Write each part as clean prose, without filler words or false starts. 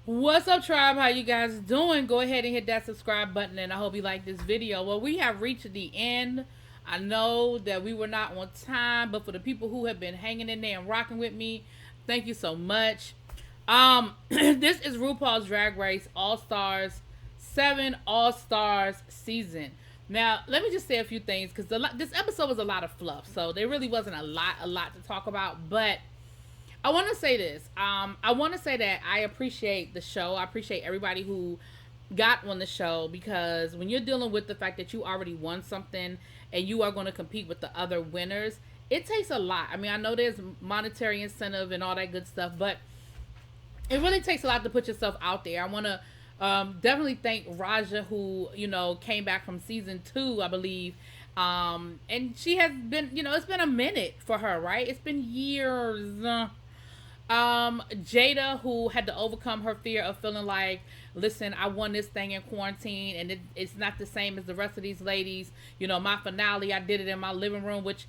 What's up, tribe? How you guys doing? Go ahead and hit that subscribe button, and I hope you like this video. Well, we have reached the end. I know that we were not on time, but for the people who have been hanging in there and rocking with me, thank you so much. This is RuPaul's Drag Race All Stars 7 All Stars season. Now, let me just say a few things because this episode was a lot of fluff, so there really wasn't a lot to talk about, but I want to say this. I want to say that I appreciate the show. I appreciate everybody who got on the show because when you're dealing with the fact that you already won something and you are going to compete with the other winners, it takes a lot. I mean, I know there's monetary incentive and all that good stuff, but it really takes a lot to put yourself out there. I want to definitely thank Raja, who, came back from season 2, I believe. And she has been, it's been a minute for her, right? It's been years. Jada, who had to overcome her fear of feeling like, listen, I won this thing in quarantine and it's not the same as the rest of these ladies. My finale, I did it in my living room, which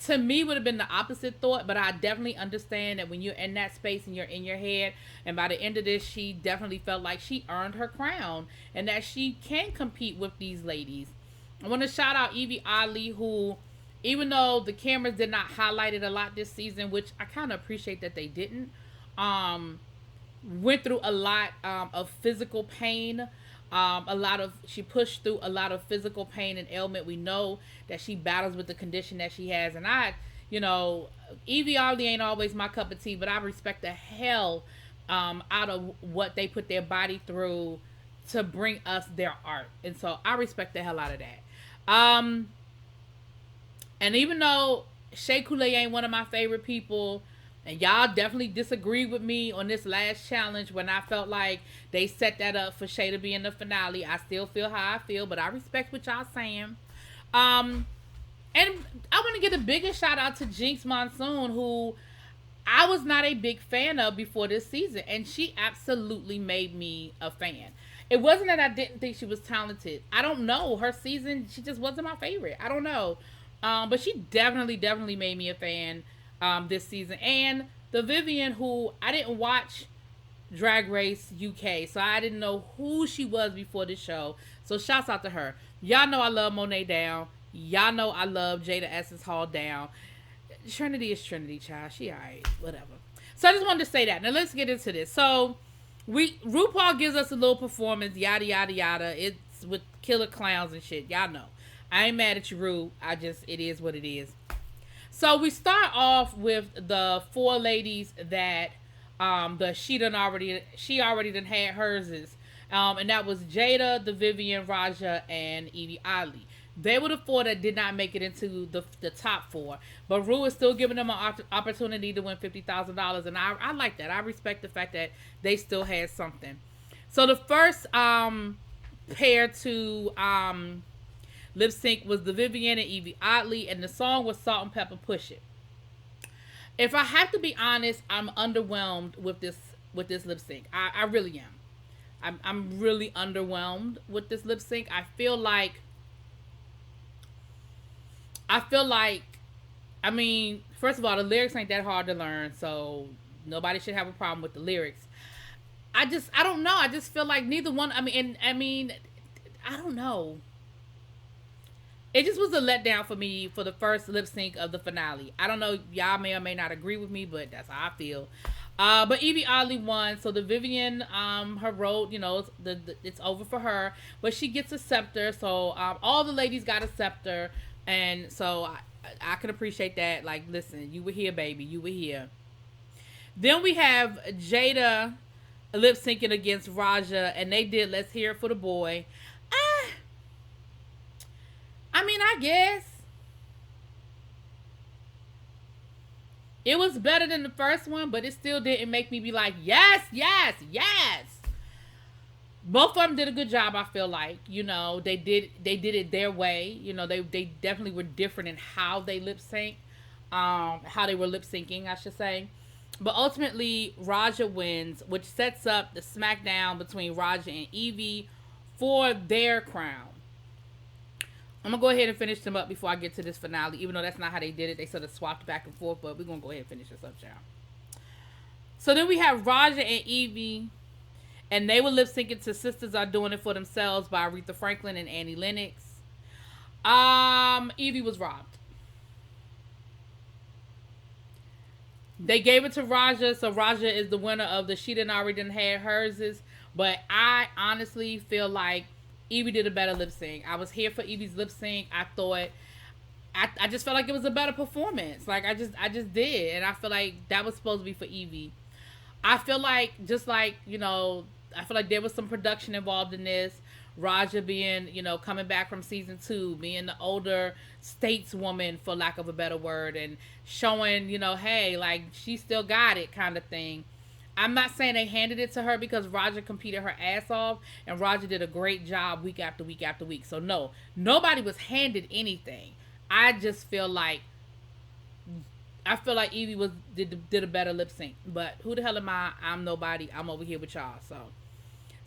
to me would have been the opposite thought, but I definitely understand that when you're in that space and you're in your head, and by the end of this, she definitely felt like she earned her crown and that she can compete with these ladies. I want to shout out Evie Oddly, who, even though the cameras did not highlight it a lot this season, which I kind of appreciate that they didn't, went through a lot of physical pain. She pushed through a lot of physical pain and ailment. We know that she battles with the condition that she has. And Evie Oddly ain't always my cup of tea, but I respect the hell out of what they put their body through to bring us their art. And so I respect the hell out of that. And even though Shea Coulee ain't one of my favorite people, and y'all definitely disagree with me on this last challenge when I felt like they set that up for Shea to be in the finale, I still feel how I feel, but I respect what y'all saying. And I want to give the biggest shout out to Jinx Monsoon, who I was not a big fan of before this season, and she absolutely made me a fan. It wasn't that I didn't think she was talented. I don't know. Her season, she just wasn't my favorite. I don't know. But she definitely made me a fan this season. And the Vivian, who I didn't watch Drag Race UK, so I didn't know who she was before this show. So shouts out to her. Y'all know I love Monet down. Y'all know I love Jada Essence Hall down. Trinity is Trinity, child. She alright. Whatever. So I just wanted to say that. Now let's get into this. So RuPaul gives us a little performance, yada yada yada. It's with killer clowns and shit. Y'all know. I ain't mad at you, Ru. It is what it is. So we start off with the 4 ladies that she already done had hers. And that was Jada, the Vivian, Raja, and Evie Oddly. They were the 4 that did not make it into the top 4. But Ru is still giving them an opportunity to win $50,000. And I like that. I respect the fact that they still had something. So the first pair to lip sync was the Vivian and Evie Oddly. And the song was Salt and Pepper Push It. If I have to be honest, I'm underwhelmed with this lip sync. I really am. I'm really underwhelmed with this lip sync. I feel like, I mean, first of all, the lyrics ain't that hard to learn, so nobody should have a problem with the lyrics. I don't know. I just feel like neither one, I mean, I don't know. It just was a letdown for me for the first lip sync of the finale. I don't know, y'all may or may not agree with me, but that's how I feel. But Evie Oddly won, so the Vivian, her road, it's over for her. But she gets a scepter, so all the ladies got a scepter, and so I can appreciate that. Like, listen, you were here, baby, you were here. Then we have Jada lip syncing against Raja, and they did Let's Hear It for the Boy. I mean, I guess it was better than the first one, but it still didn't make me be like, yes, yes, yes. Both of them did a good job, I feel like. They did it their way. They definitely were different in how they lip sync, how they were lip syncing, I should say. But ultimately, Raja wins, which sets up the smackdown between Raja and Evie for their crown. I'm going to go ahead and finish them up before I get to this finale, even though that's not how they did it. They sort of swapped back and forth, but we're going to go ahead and finish this up, y'all. So then we have Raja and Evie And they were lip syncing to Sisters Are Doing It For Themselves by Aretha Franklin and Annie Lennox. Evie was robbed. They gave it to Raja, so Raja is the winner of the She Didn't Already Done Had Hers. But I honestly feel like Evie did a better lip sync. I was here for Evie's lip sync. I thought I just felt like it was a better performance. Like I just did, and I feel like that was supposed to be for Evie. I feel like just like I feel like there was some production involved in this. Raja being coming back from season 2, being the older stateswoman for lack of a better word, and showing hey, like she still got it kind of thing. I'm not saying they handed it to her because Raja competed her ass off, and Raja did a great job week after week after week. So no, nobody was handed anything. I just feel like Evie did a better lip sync. But who the hell am I? I'm nobody. I'm over here with y'all.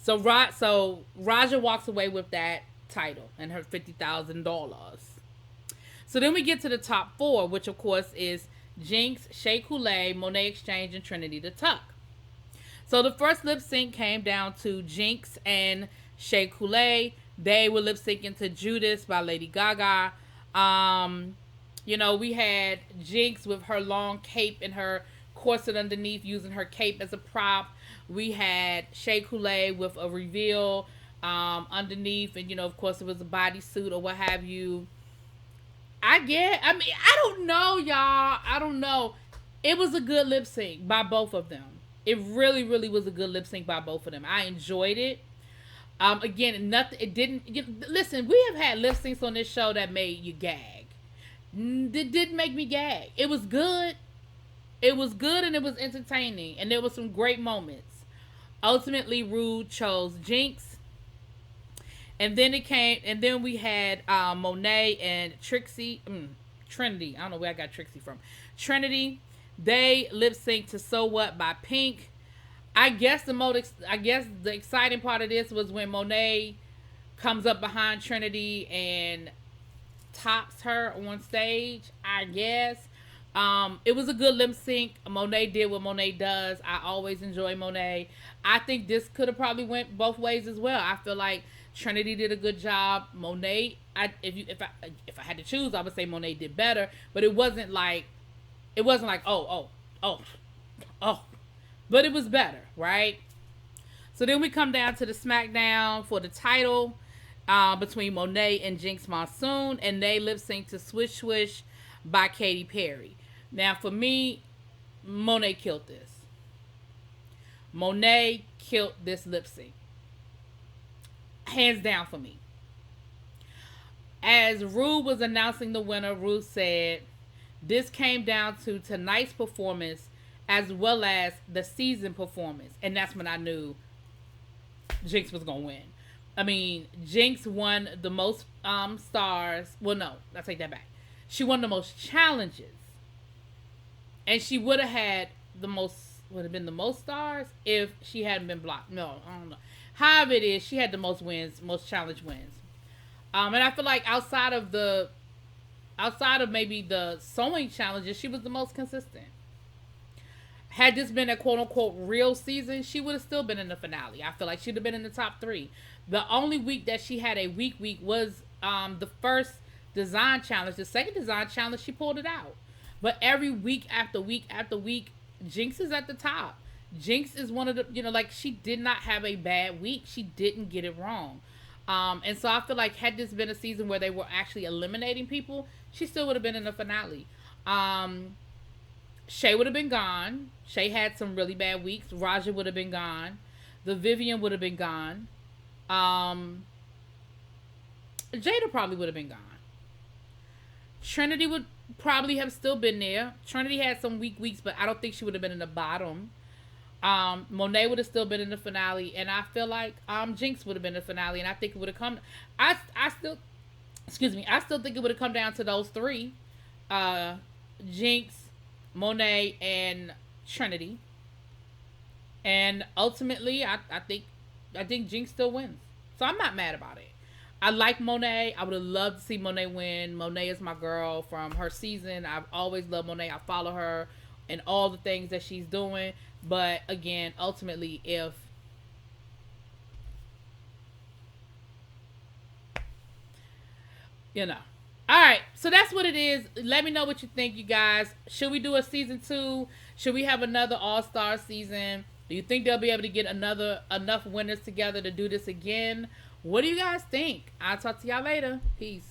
So Raja walks away with that title and her $50,000. So then we get to the top 4, which of course is Jinx, Shea Coulee, Monet X Change, and Trinity the Tuck. So the first lip sync came down to Jinx and Shea Coulee. They were lip syncing to Judas by Lady Gaga. We had Jinx with her long cape and her corset underneath, using her cape as a prop. We had Shea Coulee with a reveal underneath, and of course it was a bodysuit or what have you. I don't know, y'all. I don't know. It was a good lip sync by both of them. It really, really was a good lip sync by both of them. I enjoyed it. Again, nothing. It didn't. Listen, we have had lip syncs on this show that made you gag. It didn't make me gag. It was good. It was good and it was entertaining, and there were some great moments. Ultimately, Ru chose Jinx, and then we had Monet and Trinity. I don't know where I got Trixie from. Trinity. They lip synced to "So What" by Pink. I guess the exciting part of this was when Monet comes up behind Trinity and tops her on stage. I guess it was a good lip sync. Monet did what Monet does. I always enjoy Monet. I think this could have probably went both ways as well. I feel like Trinity did a good job. Monet, if I had to choose, I would say Monet did better. But it wasn't like oh. But it was better, right? So then we come down to the SmackDown for the title between Monet and Jinx Monsoon, and they lip sync to "Swish Swish" by Katy Perry. Now, for me, Monet killed this. Monet killed this lip sync. Hands down for me. As Ru was announcing the winner, Ru said, "This came down to tonight's performance as well as the season performance." And that's when I knew Jinx was going to win. I mean, Jinx won the most stars. Well, no, I take that back. She won the most challenges. And she would have been the most stars if she hadn't been blocked. No, I don't know. However it is, she had the most wins, most challenge wins. And I feel like outside of maybe the sewing challenges, she was the most consistent. Had this been a quote-unquote real season, she would have still been in the finale. I feel like she'd have been in the top 3. The only week that she had a weak week was the first design challenge. The second design challenge, she pulled it out. But every week after week after week, Jinx is at the top. Jinx is one of the, she did not have a bad week. She didn't get it wrong. And so I feel like had this been a season where they were actually eliminating people, she still would have been in the finale. Shea would have been gone. Shea had some really bad weeks. Raja would have been gone. The Vivian would have been gone. Jada probably would have been gone. Trinity would probably have still been there. Trinity had some weak weeks, but I don't think she would have been in the bottom. Monet would have still been in the finale, and I feel like Jinx would have been in the finale, and I think it would have come. I still think it would have come down to those 3, Jinx, Monet, and Trinity. And ultimately, I think Jinx still wins. So I'm not mad about it. I like Monet. I would have loved to see Monet win. Monet is my girl from her season. I've always loved Monet. I follow her and all the things that she's doing. But again, ultimately, if you know. All right, so that's what it is. Let me know what you think, you guys. Should we do a season 2? Should we have another All-Star season? Do you think they'll be able to get enough winners together to do this again? What do you guys think? I'll talk to y'all later. Peace.